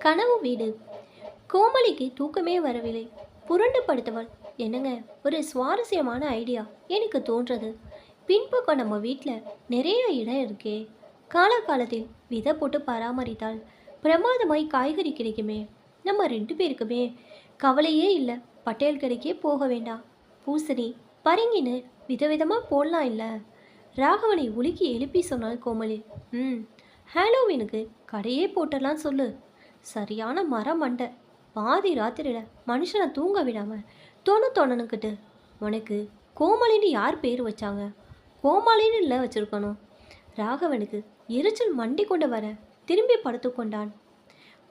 கனவு வீடு. கோமலிக்கு தூக்கமே வரவில்லை. புரண்டு படுத்தவள், என்னங்க, ஒரு சுவாரஸ்யமான ஐடியா எனக்கு தோன்றது. பின்பக்கம் நம்ம வீட்டில் நிறைய இடம் இருக்கே. காலகாலத்தில் விதை போட்டு பராமரித்தால் பிரமாதமாய் காய்கறி கிடைக்குமே. நம்ம 2 பேருக்குமே கவலையே இல்லை. பட்டேல் கடைக்கே போக வேண்டாம். பூசணி பரங்கின்னு விதவிதமாக போடலாம் இல்லை? ராகவனை உலுக்கி எழுப்பி சொன்னாள் கோமலி. ம், ஹாலோவீனுக்கு கடையே போட்டலாம் சொல்லு. சரியான மரம் மண்டை. பாதி ராத்திரியில் மனுஷனை தூங்க விடாம தொணனுக்கிட்டு. உனக்கு கோமலின்னு யார் பேர் வச்சாங்க? கோமாளின்னு இல்லை வச்சிருக்கணும். ராகவனுக்கு எரிச்சல் மண்டி கொண்டு வர திரும்பி படுத்து கொண்டான்.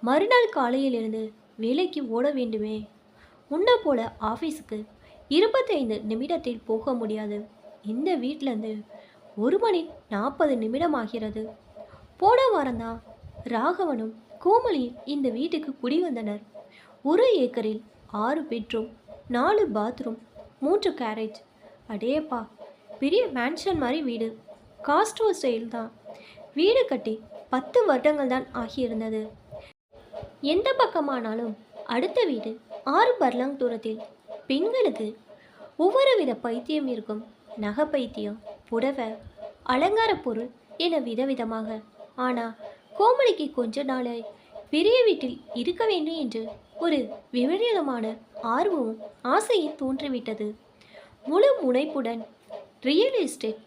மறுநாள் காலையில் இருந்து வேலைக்கு ஓட வேண்டுமே. உன்னை போல ஆஃபீஸுக்கு 25 நிமிடத்தில் போக முடியாது. இந்த வீட்டிலேருந்து 1 மணி 40 நிமிடம் ஆகிறது. போன வாரம்தான் ராகவனும் கோமலியும் இந்த வீட்டுக்கு குடி வந்தனர். 1 ஏக்கரில் 6 பெட்ரூம், 4 பாத்ரூம், 3 கேரேஜ். அடேப்பா, பெரிய மேன்ஷன் மாதிரி வீடு. காஸ்ட்ரோ ஸ்டைல் தான். வீடு கட்டி 10 வருடங்கள் தான் ஆகியிருந்தது. எந்த பக்கமானாலும் அடுத்த வீடு 6 பர்லாங் தூரத்தில். பெண்களுக்கு ஒவ்வொரு வித பைத்தியம் இருக்கும். நகை பைத்தியம், புடவை, அலங்கார பொருள் என விதவிதமாக. ஆனால் கோமலிக்கு கொஞ்ச நாளை பெரிய வீட்டில் இருக்க வேண்டும் என்று ஒரு விபரீதமான ஆர்வமும் ஆசையும் தோன்றிவிட்டது. முழு முனைப்புடன் ரியல் எஸ்டேட்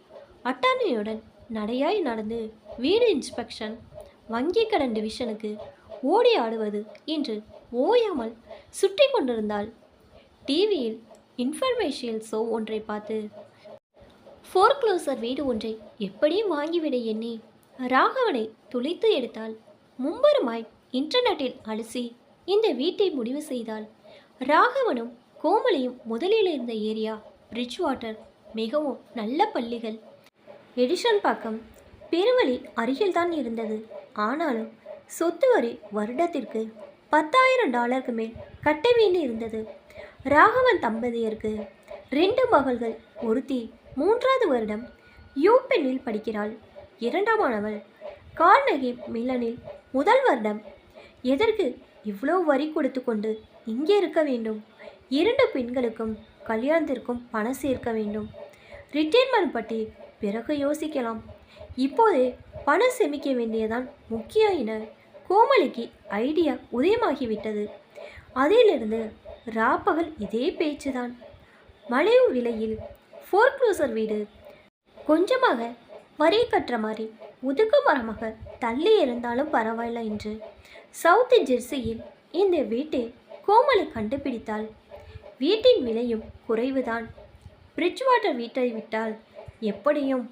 அட்டார்னியுடன் நடையாய் நடந்து வீடு இன்ஸ்பெக்ஷன், வங்கி கடன் டிவிஷனுக்கு ஓடி ஆடுவது என்று ஓயாமல் சுற்றி கொண்டிருந்தாள். டிவியில் இன்ஃபர்மேஷியல் ஷோ ஒன்றை பார்த்து ஃபோர்க்ளோசர் வீடு ஒன்றை எப்படியும் வாங்கிவிட எண்ணி ராகவனை துளைத்து எடுத்தாள். மும்பரமாய் இன்டர்நெட்டில் அலசி இந்த வீட்டை முடிவு செய்தாள். ராகவனும் கோமலியும் முதலில் இருந்த ஏரியா பிரிட்ஜ் வாட்டர். மிகவும் நல்ல பள்ளிகள். எடிஷன் பக்கம் பெருவழி அருகில்தான் இருந்தது. ஆனாலும் சொத்து வரி வருடத்திற்கு $10,000 மேல் கட்ட வேண்டி இருந்தது. ராகவன் தம்பதியருக்கு 2 மகள்கள். ஒருத்தி 3வது வருடம் யூபென்னில் படிக்கிறாள். 2ஆமானவள் கார்னகி மில்லனில் 1 வருடம். எதற்கு இவ்வளோ வரி கொடுத்து கொண்டு இங்கே இருக்க வேண்டும்? 2 பெண்களுக்கும் கல்யாணத்திற்கும் பணம் சேர்க்க வேண்டும். ரிட்டைர்மெண்ட் பற்றி பிறகு யோசிக்கலாம். இப்போதே பணம் சேமிக்க வேண்டியதான் முக்கியம் என கோமலிக்கு ஐடியா உதயமாகிவிட்டது. அதிலிருந்து ராப்பகல் இதே பேச்சுதான். மலிவு விலையில் ஃபோர்க்ளோசர் வீடு. கொஞ்சமாக வரி கட்டுற மாதிரி ஒதுக்குமரமாக தள்ளி இருந்தாலும் பரவாயில்ல என்று சவுத் ஜெர்சியில் இந்த வீட்டை கோமலி கண்டுபிடித்தாள். வீட்டின் விலையும் குறைவுதான். பிரிட்ஜ் வாட்டர் வீட்டை விட்டால் எப்படியும்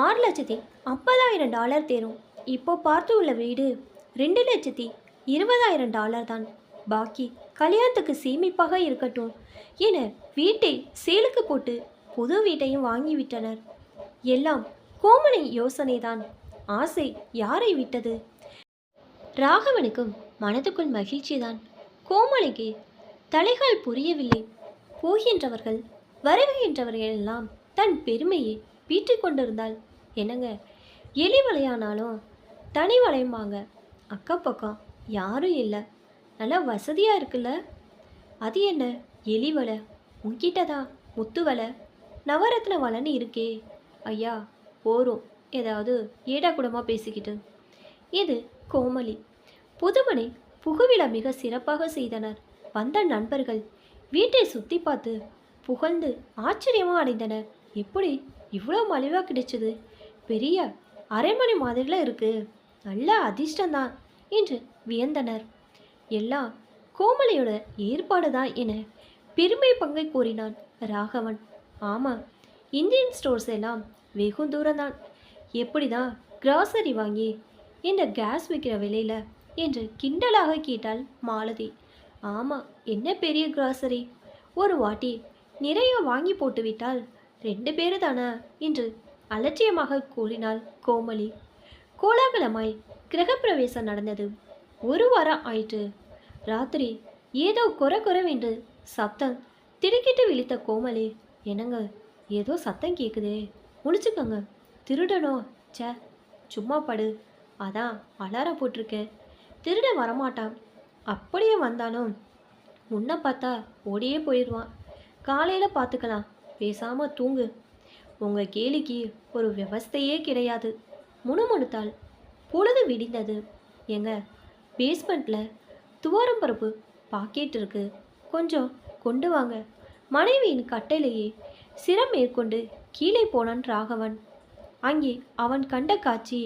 $6,50,000 தேரும். இப்போ பார்த்து உள்ள வீடு $2,20,000 தான். பாக்கி கல்யாணத்துக்கு சேமிப்பாக இருக்கட்டும் என வீட்டை சேலுக்கு போட்டு புது வீட்டையும் வாங்கிவிட்டனர். எல்லாம் கோமலி யோசனைதான். ஆசை யாரை விட்டது? ராகவனுக்கும் மனதுக்குள் மகிழ்ச்சிதான். கோமலிக்கு தலைகால் புரியவில்லை. போகின்றவர்கள் வருகின்றவர்கள் எல்லாம் தன் பெருமையை பீற்றிக் கொண்டிருந்தாள். என்னங்க, எலி வளையானாலும் தனி வளையும்பாங்க. அக்கம் பக்கம் யாரும் இல்லை. நல்லா வசதியாக இருக்குல்ல. அது என்ன எலி வலை? உன்கிட்ட தான் முத்து வலை, நவரத்ன வலைன்னு இருக்கே. ஐயா போரும், ஏதாவது ஏடாக்கூடமாக பேசிக்கிட்டு. இது கோமலி. புதுமனை புகுவிழா மிக சிறப்பாக செய்தனர். வந்த நண்பர்கள் வீட்டை சுற்றி பார்த்து புகழ்ந்து ஆச்சரியமாக அடைந்தனர். எப்படி இவ்வளோ மலிவாக கிடைச்சது? பெரிய அரைமணி மாதிரில இருக்குது. நல்ல அதிர்ஷ்டந்தான் என்று வியந்தனர். எல்லாம் கோமலியோட ஏற்பாடு தான் என பெருமை பங்கை கூறினான் ராகவன். ஆமாம், இந்தியன் ஸ்டோர்ஸ் எல்லாம் வெகு தூரம்தான். எப்படி தான் கிராசரி வாங்கி இந்த கேஸ் விற்கிற விலையில் என்று கிண்டலாக கேட்டாள் மாலதி. ஆமாம், என்ன பெரிய கிராசரி, ஒரு வாட்டி நிறைய வாங்கி போட்டுவிட்டால் 2 பேரு தானே என்று அலட்சியமாக கூறினாள் கோமலி. கோலாகலமாய் கிரகப்பிரவேசம் நடந்தது. 1 வாரம் ஆயிற்று. ராத்திரி ஏதோ குறவென்று சத்தம் திடுக்கிட்டு விழித்த கோமலி, என்னங்க, ஏதோ சத்தம் கேட்குதே, முழிச்சுக்கோங்க. திருடனோ? சே, சும்மா படு. அதான் அலாரம் போட்டிருக்கேன். திருட வரமாட்டான். அப்படியே வந்தாலும் உன்னை பார்த்தா ஓடியே போயிடுவான். காலையில் பார்த்துக்கலாம், பேசாமல் தூங்கு. உங்கள் கேலிக்கு ஒரு விவஸ்தையே கிடையாது முணுமுணுத்தாள். பொழுது விடிந்தது. எங்க பேஸ்மெண்ட்டில் துவரம்பருப்பு பாக்கெட் இருக்கு, கொஞ்சம் கொண்டு வாங்க. மனைவியின் கட்டளையே சிரம் மேற்கொண்டு கீழே போனான் ராகவன். அங்கே அவன் கண்ட காட்சி,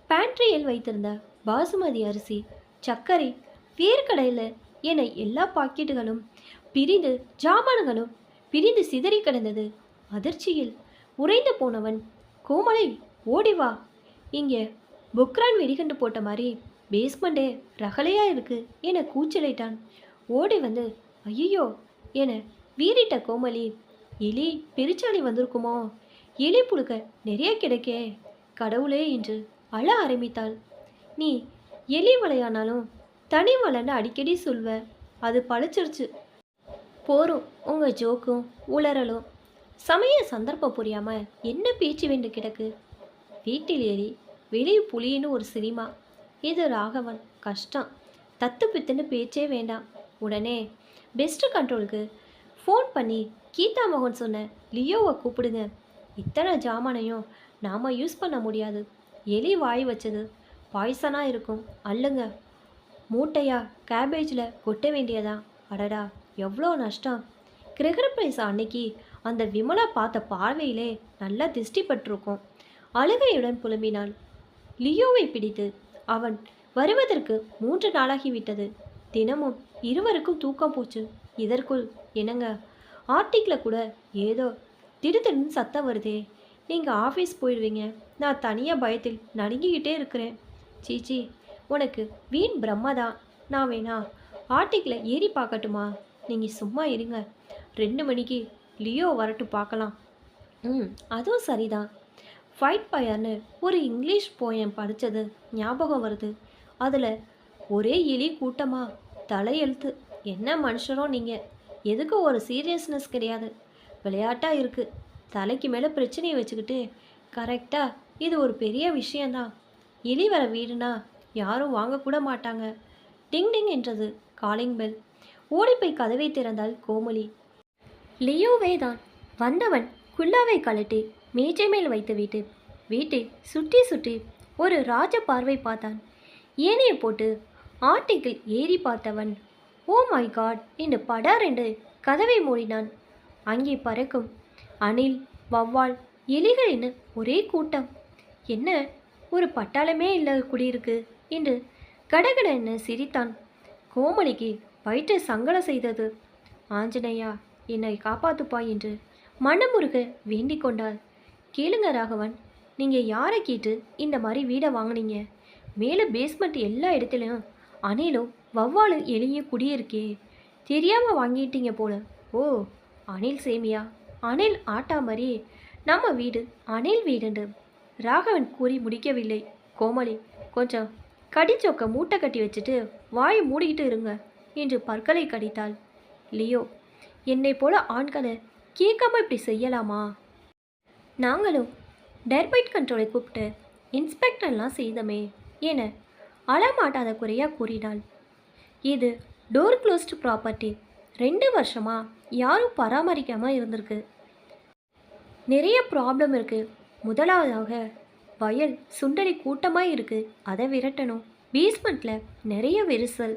பேண்ட்ரியில் வைத்திருந்த பாசுமதி அரிசி, சர்க்கரை, வேர்க்கடையில் என எல்லா பாக்கெட்டுகளும் பிரிந்து, ஜாமான்களும் பிரிந்து சிதறி கிடந்தது. அதிர்ச்சியில் உறைந்து போனவன், கோமலை ஓடிவா, இங்கே புக்ரான் வெடிகண்டு போட்ட மாதிரி பேஸ்மெண்ட்டே ரகலையாக இருக்கு என கூச்சலிட்டான். ஓடி வந்து ஐயோ என வீறிட்ட கோமலி, எலி பெருச்சாளி வந்திருக்குமோ, எலி புழுக்க நிறைய கிடைக்கே கடவுளே என்று அழ ஆரம்பித்தாள். நீ எலி வலையானாலும் தனி வலைன்னு அடிக்கடி சொல்வ, அது பழிச்சிருச்சு. போரும் உங்கள் ஜோக்கும் உளறலும். சமய சந்தர்ப்பம் புரியாமல் என்ன பேச்சு வேண்டு கிடக்கு. வீட்டில் ஏறி வெளியே புலின்னு ஒரு சினிமா. இது ராகவன் கஷ்டம். தத்து பித்துன்னு பேச்சே வேண்டாம். உடனே பெஸ்ட் கண்ட்ரோலுக்கு ஃபோன் பண்ணி கீதா மோகன் சொன்ன லியோவை கூப்பிடுங்க. இத்தனை ஜாமானையும் நாம் யூஸ் பண்ண முடியாது. எலி வாய் வச்சது பாய்சனாக இருக்கும், அல்லுங்க. மூட்டையா கேபேஜில் கொட்ட வேண்டியதா? அடடா எவ்வளோ நஷ்டம். கிரகப்பிரவேச அன்னைக்கு அந்த விமலா பார்த்த பார்வையிலே நல்லா திருஷ்டி பட்டிருக்கும். அழுகையுடன் புலம்பினாள். லியோவை பிடித்து அவன் வருவதற்கு 3 நாளாகிவிட்டது. தினமும் இருவருக்கும் தூக்கம் போச்சு. இதற்குள் என்னங்க ஆர்டிக்கில் கூட ஏதோ திடுதிடுன்னு சத்தம் வருதே. நீங்கள் ஆஃபீஸ் போயிடுவீங்க, நான் தனியாக பயத்தில் நடுங்கிக்கிட்டே இருக்கிறேன். சீச்சி, உனக்கு வீண் பிரம்மதான். நான் வேணா ஆர்டிக்கில் ஏறி பார்க்கட்டுமா? நீங்கள் சும்மா இருங்க. 2 மணிக்கு லியோ வரட்டு பார்க்கலாம். அதுவும் சரிதான். ஃபைட் பயர்னு ஒரு இங்கிலீஷ் போயம் படித்தது ஞாபகம் வருது. அதில் ஒரே எலி கூட்டமாக தலையெழுத்து. என்ன மனுஷரோ நீங்கள், எதுக்கு ஒரு சீரியஸ்னஸ் கிடையாது, விளையாட்டாக இருக்குது. தலைக்கு மேலே பிரச்சனையை வச்சுக்கிட்டு கரெக்டாக இது ஒரு பெரிய விஷயந்தான். எலி வர வீடுனா யாரும் வாங்கக்கூட மாட்டாங்க. டிங் டிங் என்றது காலிங் பெல். ஓடிப்போய் கதவை திறந்தாள் கோமலி. லியோவே தான். வந்தவன் குல்லாவை கழட்டி மேஜை மேல் வைத்துவிட்டு வீட்டை சுற்றி சுற்றி ஒரு ராஜ பார்வை பார்த்தான். ஏனையை போட்டு ஆர்டிக்கிள் ஏறி பார்த்தவன் ஓ மை காட் என்று படார் என்று கதவை மூடினான். அங்கே பறக்கும் அணில், வவ்வால், எலிகளின் ஒரே கூட்டம். என்ன ஒரு பட்டாளமே இல்லை குடியிருக்கு என்று கடகட என்ன சிரித்தான். கோமலிக்கு வயிற்றை சங்கடம் செய்தது. ஆஞ்சநேயா என்னை காப்பாத்துப்பா என்று மனமுருக வேண்டிக் கொண்டாள். கேளுங்க ராகவன், நீங்கள் யாரை கேட்டு இந்த மாதிரி வீடை வாங்கினீங்க? மேலே பேஸ்மெண்ட் எல்லா இடத்துலையும் அணிலும் வவ்வாலும் எலியும் குடியிருக்கே, தெரியாமல் வாங்கிட்டீங்க போல. ஓ அணில் சேமியா, அணில் ஆட்டா மாதிரி நம்ம வீடு அணில் வீடுண்டு ராகவன் கூறி முடிக்கவில்லை. கோமலி கொஞ்சம் கடிச்சொக்க மூட்டை கட்டி வச்சுட்டு வாயை மூடிக்கிட்டு இருங்க என்று பற்களை கடித்தாள். லியோ, என்னை போல ஆண்களை கேட்காம இப்படி செய்யலாமா? நாங்களும் டெர்பைட் கண்ட்ரோலை கூப்பிட்டு இன்ஸ்பெக்டர்லாம் செய்தமே என அழமாட்டாத குறையாக கூறினாள். இது டோர் க்ளோஸ்டு ப்ராப்பர்ட்டி. 2 வருஷமாக யாரும் பராமரிக்காமல் இருந்திருக்கு. நிறைய ப்ராப்ளம் இருக்குது. முதலாவதாக வயல் சுண்டலி கூட்டமாக இருக்குது, அதை விரட்டணும். பேஸ்மெண்ட்டில் நிறைய விரிசல்,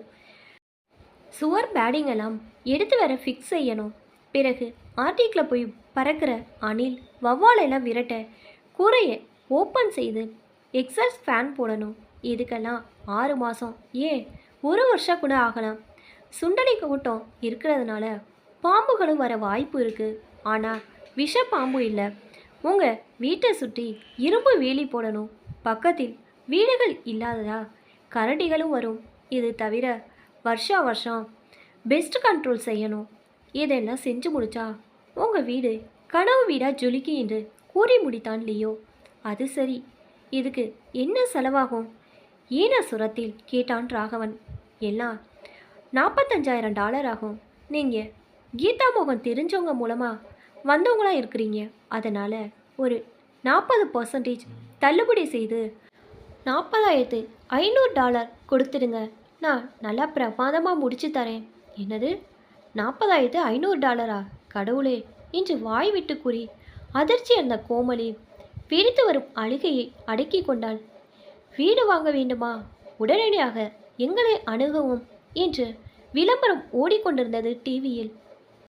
சுவர் பேடிங் எல்லாம் எடுத்து வர ஃபிக்ஸ் செய்யணும். பிறகு ஆர்டிக்கில் போய் பறக்கிற அணில் வவ்வாலெல்லாம் விரட்ட கூரையை ஓப்பன் செய்து எக்ஸாஸ்ட் ஃபேன் போடணும். இதுக்கெல்லாம் 6 மாதம், ஏன் 1 வருஷம் கூட ஆகலாம். சுண்டலி கூட்டம் இருக்கிறதுனால பாம்புகளும் வர வாய்ப்பு இருக்குது. ஆனால் விஷ பாம்பு இல்லை. உங்கள் வீட்டை சுற்றி இரும்பு வேலி போடணும். பக்கத்தில் வீடுகள் இல்லாததா கரடிகளும் வரும். இது தவிர வருஷம் பெஸ்ட் கண்ட்ரோல் செய்யணும். இதெல்லாம் செஞ்சு முடிச்சா உங்கள் வீடு கனவு வீடாக ஜொலிக்கு என்று கூறி முடித்தான் லியோ. அது சரி, இதுக்கு என்ன செலவாகும்? ஈன சுரத்தில் கேட்டான் ராகவன். எல்லாம் $45,000 ஆகும். நீங்கள் கீதா மோகன் தெரிஞ்சவங்க மூலமாக வந்தவங்களாக இருக்கிறீங்க. அதனால் ஒரு 40% தள்ளுபடி செய்து $40,500 கொடுத்துடுங்க. நான் நல்லா பிரமாதமாக முடிச்சு தரேன். என்னது, $40,500? கடவுளே என்று வாய் விட்டு கூறி அதிர்ச்சி அந்த கோமலி வெடித்து வரும் அழுகையை அடக்கி கொண்டாள். வீடு வாங்க வேண்டுமா? உடனடியாக எங்களை அணுகவும் என்று விளம்பரம் ஓடிக்கொண்டிருந்தது டிவியில்.